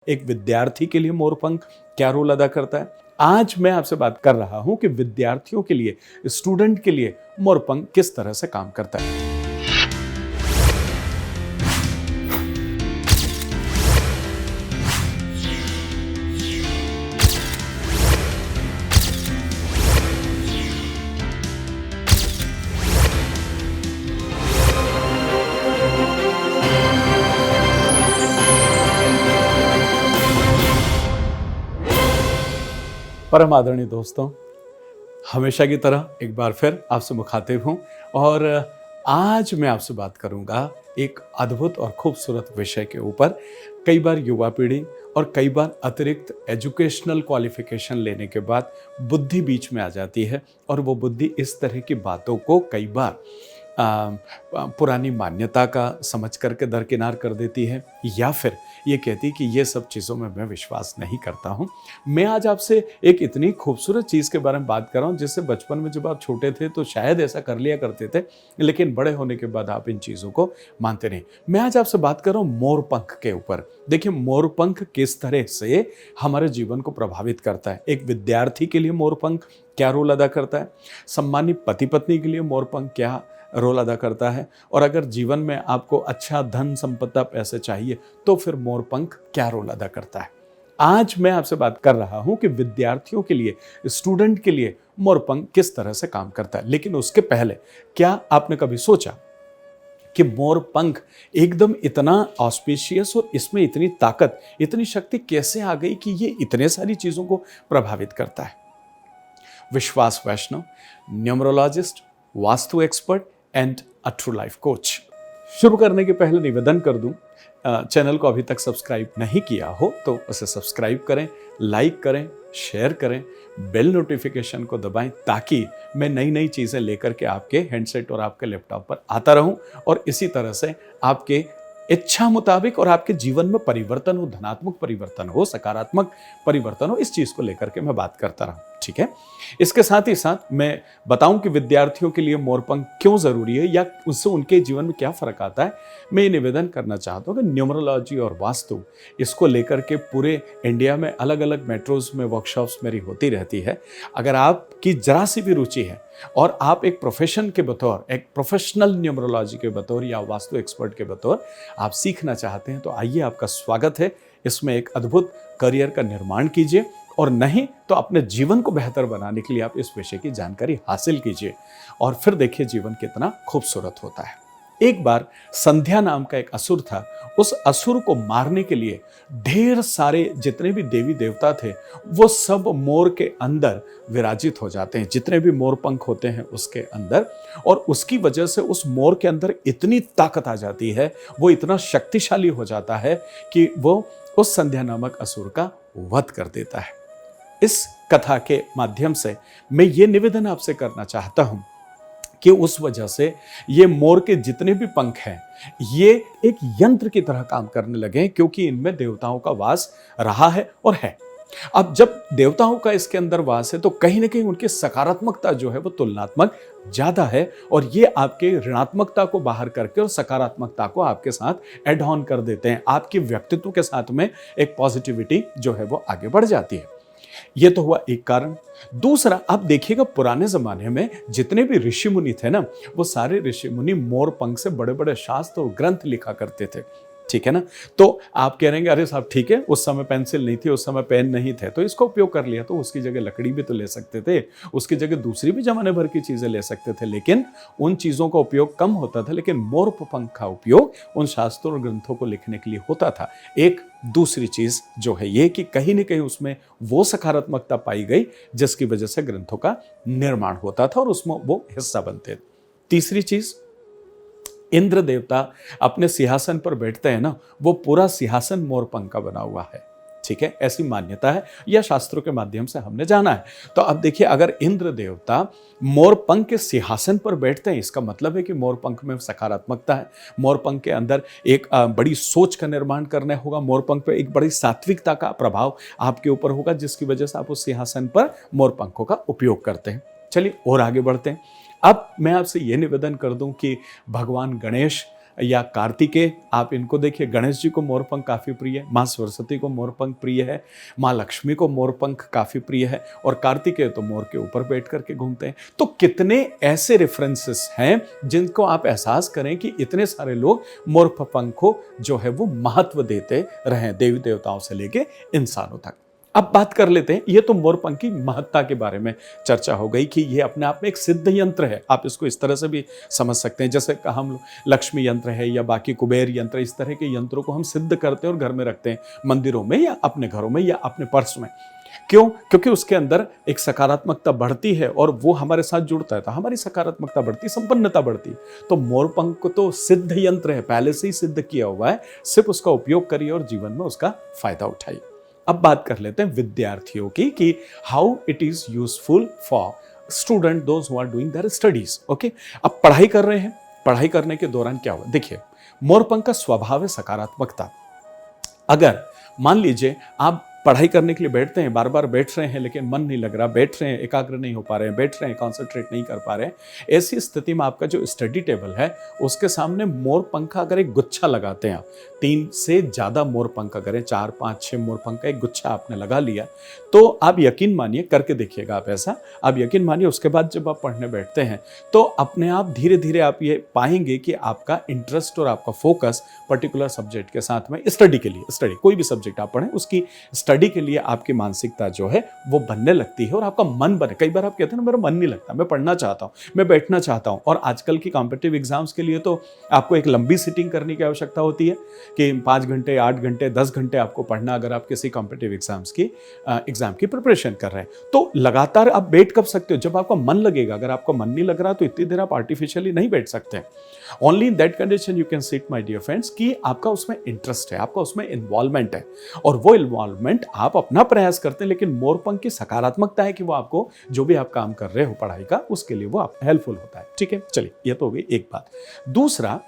एक विद्यार्थी के लिए मोरपंख क्या रोल अदा करता है। आज मैं आपसे बात कर रहा हूं कि विद्यार्थियों के लिए, स्टूडेंट के लिए मोरपंख किस तरह से काम करता है। परम आदरणीय दोस्तों, हमेशा की तरह एक बार फिर आपसे मुखातिब हूँ और आज मैं आपसे बात करूँगा एक अद्भुत और खूबसूरत विषय के ऊपर। कई बार युवा पीढ़ी और कई बार अतिरिक्त एजुकेशनल क्वालिफिकेशन लेने के बाद बुद्धि बीच में आ जाती है और वो बुद्धि इस तरह की बातों को कई बार पुरानी मान्यता का समझ करके दरकिनार कर देती है, या फिर ये कहती कि ये सब चीज़ों में मैं विश्वास नहीं करता हूँ। मैं आज आपसे एक इतनी खूबसूरत चीज़ के बारे में बात कर रहा हूँ जिससे बचपन में जब आप छोटे थे तो शायद ऐसा कर लिया करते थे, लेकिन बड़े होने के बाद आप इन चीज़ों को मानते नहीं। मैं आज आपसे बात कर रहा हूँ मोरपंख के ऊपर। देखिए, मोरपंख किस तरह से हमारे जीवन को प्रभावित करता है। एक विद्यार्थी के लिए मोरपंख क्या रोल अदा करता है, सम्मानित पति पत्नी के लिए मोरपंख क्या रोल अदा करता है, और अगर जीवन में आपको अच्छा धन संपदा पैसे चाहिए तो फिर मोरपंख क्या रोल अदा करता है। आज मैं आपसे बात कर रहा हूं कि विद्यार्थियों के लिए, स्टूडेंट के लिए मोरपंख किस तरह से काम करता है। लेकिन उसके पहले, क्या आपने कभी सोचा कि मोरपंख एकदम इतना ऑस्पिशियस और इसमें इतनी ताकत, इतनी शक्ति कैसे आ गई कि ये इतने सारी चीजों को प्रभावित करता है। Vishwas Vaishnav, numerologist, vastu expert and a true life coach. शुरू करने के पहले निवेदन कर दूं, चैनल को अभी तक सब्सक्राइब नहीं किया हो तो उसे सब्सक्राइब करें, लाइक करें, शेयर करें, बेल नोटिफिकेशन को दबाएं ताकि मैं नई नई चीज़ें लेकर के आपके हैंडसेट और आपके लैपटॉप पर आता रहूं और इसी तरह से आपके इच्छा मुताबिक और आपके जीवन में परिवर्तन हो, धनात्मक परिवर्तन हो, सकारात्मक परिवर्तन हो, इस चीज को लेकर के मैं बात करता रहूं। ठीक है, इसके साथ ही साथ मैं बताऊं कि विद्यार्थियों के लिए मोरपंख क्यों जरूरी है या उससे उनके जीवन में क्या फर्क आता है। मैं ये निवेदन करना चाहता हूं कि न्यूमरोलॉजी और वास्तु, इसको लेकर के पूरे इंडिया में अलग अलग मेट्रोज में वर्कशॉप्स मेरी होती रहती है। अगर आपकी जरा सी भी रुचि है और आप एक प्रोफेशन के बतौर, एक प्रोफेशनल न्यूमरोलॉजी के बतौर या वास्तु एक्सपर्ट के बतौर आप सीखना चाहते हैं तो आइए, आपका स्वागत है। इसमें एक अद्भुत करियर का निर्माण कीजिए और नहीं तो अपने जीवन को बेहतर बनाने के लिए आप इस विषय की जानकारी हासिल कीजिए और फिर देखिए जीवन कितना खूबसूरत होता है। एक बार संध्या नाम का एक असुर था। उस असुर को मारने के लिए ढेर सारे जितने भी देवी देवता थे वो सब मोर के अंदर विराजित हो जाते हैं, जितने भी मोर पंख होते हैं उसके अंदर, और उसकी वजह से उस मोर के अंदर इतनी ताकत आ जाती है, वो इतना शक्तिशाली हो जाता है कि वो उस संध्या नामक असुर का वध कर देता है। इस कथा के माध्यम से मैं ये निवेदन आपसे करना चाहता हूं कि उस वजह से ये मोर के जितने भी पंख हैं ये एक यंत्र की तरह काम करने लगे, क्योंकि इनमें देवताओं का वास रहा है और है। अब जब देवताओं का इसके अंदर वास है तो कहीं ना कहीं उनकी सकारात्मकता जो है वो तुलनात्मक ज्यादा है, और ये आपके ऋणात्मकता को बाहर करके और सकारात्मकता को आपके साथ एड ऑन कर देते हैं। आपके व्यक्तित्व के साथ में एक पॉजिटिविटी जो है वो आगे बढ़ जाती है। ये तो हुआ एक कारण। दूसरा, आप देखिएगा पुराने जमाने में जितने भी ऋषि मुनि थे ना, वो सारे ऋषि मुनि मोर पंख से बड़े बड़े शास्त्र और ग्रंथ लिखा करते थे। ठीक है ना, तो आप कह रहे हैं अरे साहब ठीक है, उस समय पेंसिल नहीं थी, उस समय पेन नहीं थे, तो इसका उपयोग कर लिया, तो उसकी जगह लकड़ी भी तो ले सकते थे, उसकी जगह दूसरी भी जमाने भर की चीजें ले सकते थे, लेकिन उन चीजों का उपयोग कम होता था। लेकिन मोर पंख का उपयोग उन शास्त्रों और ग्रंथों को लिखने के लिए होता था। एक दूसरी चीज जो है ये कि कहीं ना कहीं उसमें वो सकारात्मकता पाई गई जिसकी वजह से ग्रंथों का निर्माण होता था और उसमें वो हिस्सा बनते थे। तीसरी चीज, इंद्र देवता अपने सिंहासन पर बैठते हैं ना, वो पूरा सिंहासन मोरपंख का बना हुआ है। ठीक है, ऐसी मान्यता है या शास्त्रों के माध्यम से हमने जाना है। तो अब देखिए, अगर इंद्र देवता मोरपंख के सिंहासन पर बैठते हैं, इसका मतलब है कि मोरपंख में सकारात्मकता है, मोरपंख के अंदर एक बड़ी सोच का निर्माण करना होगा, मोरपंख पे एक बड़ी सात्विकता का प्रभाव आपके ऊपर होगा, जिसकी वजह से आप उस सिंहासन पर मोरपंखों का उपयोग करते हैं। चलिए और आगे बढ़ते हैं। अब मैं आपसे यह निवेदन कर दूं कि भगवान गणेश या कार्तिकेय, आप इनको देखिए, गणेश जी को मोरपंख काफ़ी प्रिय है, माँ सरस्वती को मोरपंख प्रिय है, माँ लक्ष्मी को मोरपंख काफ़ी प्रिय है, और कार्तिकेय तो मोर के ऊपर बैठ करके घूमते हैं। तो कितने ऐसे रेफरेंसेस हैं जिनको आप एहसास करें कि इतने सारे लोग मोरपंख को जो है वो महत्व देते रहे, देवी देवताओं से लेके इंसानों तक। अब बात कर लेते हैं, ये तो मोरपंख की महत्ता के बारे में चर्चा हो गई कि ये अपने आप में एक सिद्ध यंत्र है। आप इसको इस तरह से भी समझ सकते हैं, जैसे हम लक्ष्मी यंत्र है या बाकी कुबेर यंत्र, इस तरह के यंत्रों को हम सिद्ध करते हैं और घर में रखते हैं, मंदिरों में या अपने घरों में या अपने पर्स में। क्यों? क्योंकि उसके अंदर एक सकारात्मकता बढ़ती है और वो हमारे साथ जुड़ता है, तो हमारी सकारात्मकता बढ़ती, संपन्नता बढ़ती। तो मोरपंख तो सिद्ध यंत्र है, पहले से ही सिद्ध किया हुआ है, सिर्फ उसका उपयोग करिए और जीवन में उसका फायदा उठाइए। अब बात कर लेते हैं विद्यार्थियों की कि how it is useful for student those who are doing their studies. Okay, अब पढ़ाई कर रहे हैं, पढ़ाई करने के दौरान क्या हुआ, देखिए मोरपंख का स्वभाव है सकारात्मकता। अगर मान लीजिए आप पढ़ाई करने के लिए बैठते हैं, बार बार बैठ रहे हैं लेकिन मन नहीं लग रहा, बैठ रहे हैं एकाग्र नहीं हो पा रहे हैं, बैठ रहे हैं कॉन्सेंट्रेट नहीं कर पा रहे हैं, ऐसी स्थिति में आपका जो स्टडी टेबल है उसके सामने मोरपंख अगर एक गुच्छा लगाते हैं, 3 से ज़्यादा मोरपंख अगर 4, 5, 6 मोरपंख का एक गुच्छा आपने लगा लिया, तो आप यकीन मानिए, करके देखिएगा आप ऐसा, आप यकीन मानिए उसके बाद जब आप पढ़ने बैठते हैं तो अपने आप धीरे धीरे आप ये पाएंगे कि आपका इंटरेस्ट और आपका फोकस पर्टिकुलर सब्जेक्ट के साथ में, स्टडी के लिए, स्टडी कोई भी सब्जेक्ट आप पढ़ें उसकी स्टडी के लिए आपकी मानसिकता जो है वो बनने लगती है और आपका मन बने। कई बार आप कहते हैं ना मेरा मन नहीं लगता, मैं पढ़ना चाहता हूँ, मैं बैठना चाहता हूँ, और आजकल की कॉम्पिटिटिव एग्जाम्स के लिए तो आपको एक लंबी सिटिंग करने की आवश्यकता होती है कि 5 घंटे, 8 घंटे, 10 घंटे आपको पढ़ना, अगर आप किसी कॉम्पिटिटिव एग्जाम की प्रिपरेशन कर रहे हैं। तो लगातार आप बैठ कब सकते हो, जब आपका मन लगेगा। अगर आपका मन नहीं लग रहा तो इतनी देर आप आर्टिफिशियली नहीं बैठ सकते। Only in that condition you can sit my dear friends, कि आपका उसमें इंटरेस्ट है, आपका उसमें इन्वॉल्वमेंट है, और वो इन्वॉल्वमेंट आप अपना प्रयास करते हैं, लेकिन मोरपंख की सकारात्मकता है कि वो आपको जो भी आप काम कर रहे हो पढ़ाई का, उसके लिए वो आप हेल्पफुल होता है। ठीक है, चलिए ये तो हो गई एक बात। दूसरा,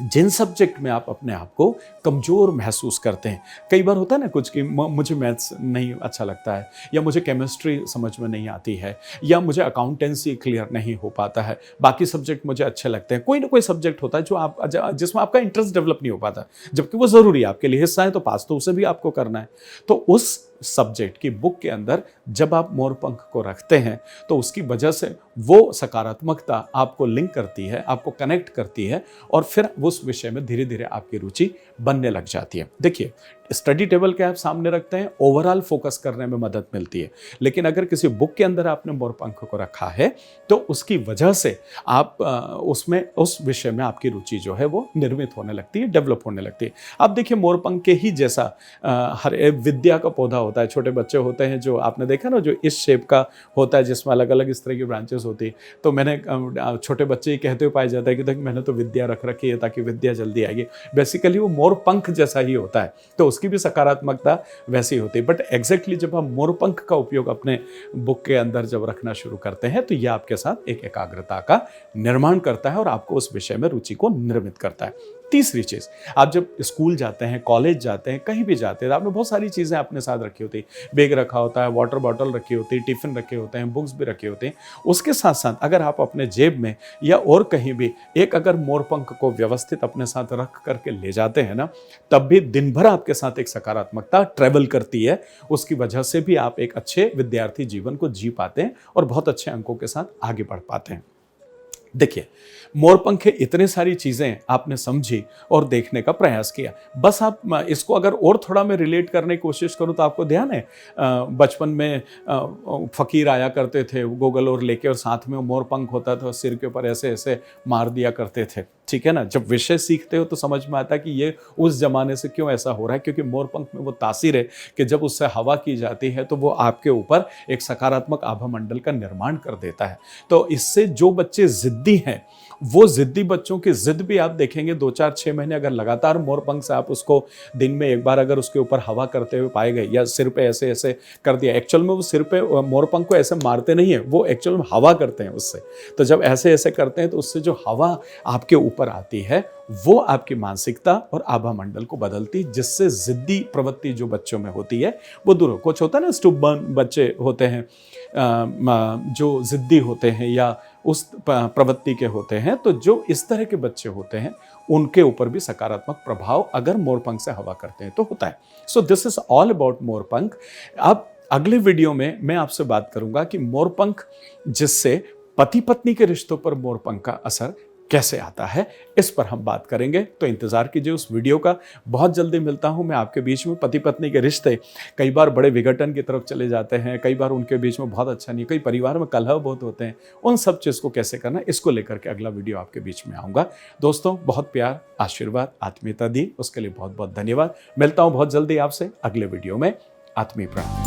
जिन सब्जेक्ट में आप अपने आप को कमज़ोर महसूस करते हैं, कई बार होता है ना कुछ कि मुझे मैथ्स नहीं अच्छा लगता है, या मुझे केमिस्ट्री समझ में नहीं आती है, या मुझे अकाउंटेंसी क्लियर नहीं हो पाता है, बाकी सब्जेक्ट मुझे अच्छे लगते हैं। कोई ना कोई सब्जेक्ट होता है जो आप जिसमें आपका इंटरेस्ट डेवलप नहीं हो पाता, जबकि वो ज़रूरी है आपके लिए, हिस्सा है, तो पास तो उसे भी आपको करना है। तो उस सब्जेक्ट की बुक के अंदर जब आप मोरपंख को रखते हैं तो उसकी वजह से वो सकारात्मकता आपको लिंक करती है, आपको कनेक्ट करती है, और फिर उस विषय में धीरे धीरे आपकी रुचि बनने लग जाती है। देखिए, स्टडी टेबल के आप सामने रखते हैं, ओवरऑल फोकस करने में मदद मिलती है, लेकिन अगर किसी बुक के अंदर आपने मोरपंख को रखा है तो उसकी वजह से आप उसमें, उस विषय में आपकी रुचि जो है वो निर्मित होने लगती है, डेवलप होने लगती है। आप देखिए, मोरपंख के ही जैसा हर विद्या का पौधा होता है, छोटे बच्चे होते हैं जो आपने देखा ना, जो इस शेप का होता है, जिसमें अलग अलग इस तरह की ब्रांचेस होती है। तो मैंने छोटे बच्चे ही कहते हुए पाया जाता है कि देख मैंने तो विद्या रख रखी है ताकि विद्या जल्दी आएगी। बेसिकली वो मोरपंख जैसा ही होता है, तो उसकी भी सकारात्मकता वैसी होती है। बट एग्जैक्टली जब हम मोरपंख का उपयोग अपने बुक के अंदर जब रखना शुरू करते हैं तो यह आपके साथ एक एकाग्रता का निर्माण करता है और आपको उस विषय में रुचि को निर्मित करता है। तीसरी चीज़, आप जब स्कूल जाते हैं, कॉलेज जाते हैं, कहीं भी जाते हैं, आपने बहुत सारी चीज़ें अपने साथ रखी होती है, बैग रखा होता है, वाटर बॉटल रखी होती है, टिफ़िन रखे होते हैं, बुक्स भी रखे होते हैं। उसके साथ साथ अगर आप अपने जेब में या और कहीं भी एक अगर मोरपंख को व्यवस्थित अपने साथ रख करके ले जाते हैं ना, तब भी दिन भर आपके साथ एक सकारात्मकता ट्रैवल करती है। उसकी वजह से भी आप एक अच्छे विद्यार्थी जीवन को जी पाते हैं और बहुत अच्छे अंकों के साथ आगे बढ़ पाते हैं। देखिए, मोरपंख इतने सारी चीज़ें आपने समझी और देखने का प्रयास किया। बस आप इसको अगर और थोड़ा मैं रिलेट करने की कोशिश करूं तो आपको ध्यान है, बचपन में फ़कीर आया करते थे गोगल और लेके, और साथ में मोरपंख होता था, सिर के ऊपर ऐसे ऐसे मार दिया करते थे। ठीक है ना, जब विषय सीखते हो तो समझ में आता है कि ये उस जमाने से क्यों ऐसा हो रहा है, क्योंकि मोरपंख में वो तासीर है कि जब उससे हवा की जाती है तो वो आपके ऊपर एक सकारात्मक आभा मंडल का निर्माण कर देता है। तो इससे जो बच्चे जिद्दी हैं, वो जिद्दी बच्चों की जिद भी आप देखेंगे 2, 4, 6 महीने अगर लगातार मोरपंख से आप उसको दिन में एक बार अगर उसके ऊपर हवा करते हुए पाए गए या सिर पे ऐसे ऐसे कर दिया, एक्चुअल में वो सिर पे मोरपंख को ऐसे मारते नहीं है, वो एक्चुअल में हवा करते हैं उससे। तो जब ऐसे ऐसे करते हैं तो उससे जो हवा आपके ऊपर आती है वो आपकी मानसिकता और आभा मंडल को बदलती, जिससे जिद्दी प्रवृत्ति जो बच्चों में होती है वो दूर हो। कुछ होता है ना, स्टुबर्न बच्चे होते हैं जो जिद्दी होते हैं या उस प्रवृत्ति के होते हैं, तो जो इस तरह के बच्चे होते हैं उनके ऊपर भी सकारात्मक प्रभाव अगर मोरपंख से हवा करते हैं तो होता है। So this is all about morpankh. अब अगले वीडियो में मैं आपसे बात करूंगा कि मोरपंख जिससे पति पत्नी के रिश्तों पर मोरपंख का असर कैसे आता है, इस पर हम बात करेंगे। तो इंतजार कीजिए उस वीडियो का। बहुत जल्दी मिलता हूं मैं आपके बीच में। पति पत्नी के रिश्ते कई बार बड़े विघटन की तरफ चले जाते हैं, कई बार उनके बीच में बहुत अच्छा नहीं, कई परिवार में कलह बहुत होते हैं। उन सब चीज़ को कैसे करना, इसको लेकर के अगला वीडियो आपके बीच में आऊँगा। दोस्तों, बहुत प्यार, आशीर्वाद, आत्मीयता दी, उसके लिए बहुत बहुत धन्यवाद। मिलता हूँ बहुत जल्दी आपसे अगले वीडियो में। आत्मीय प्रणाम।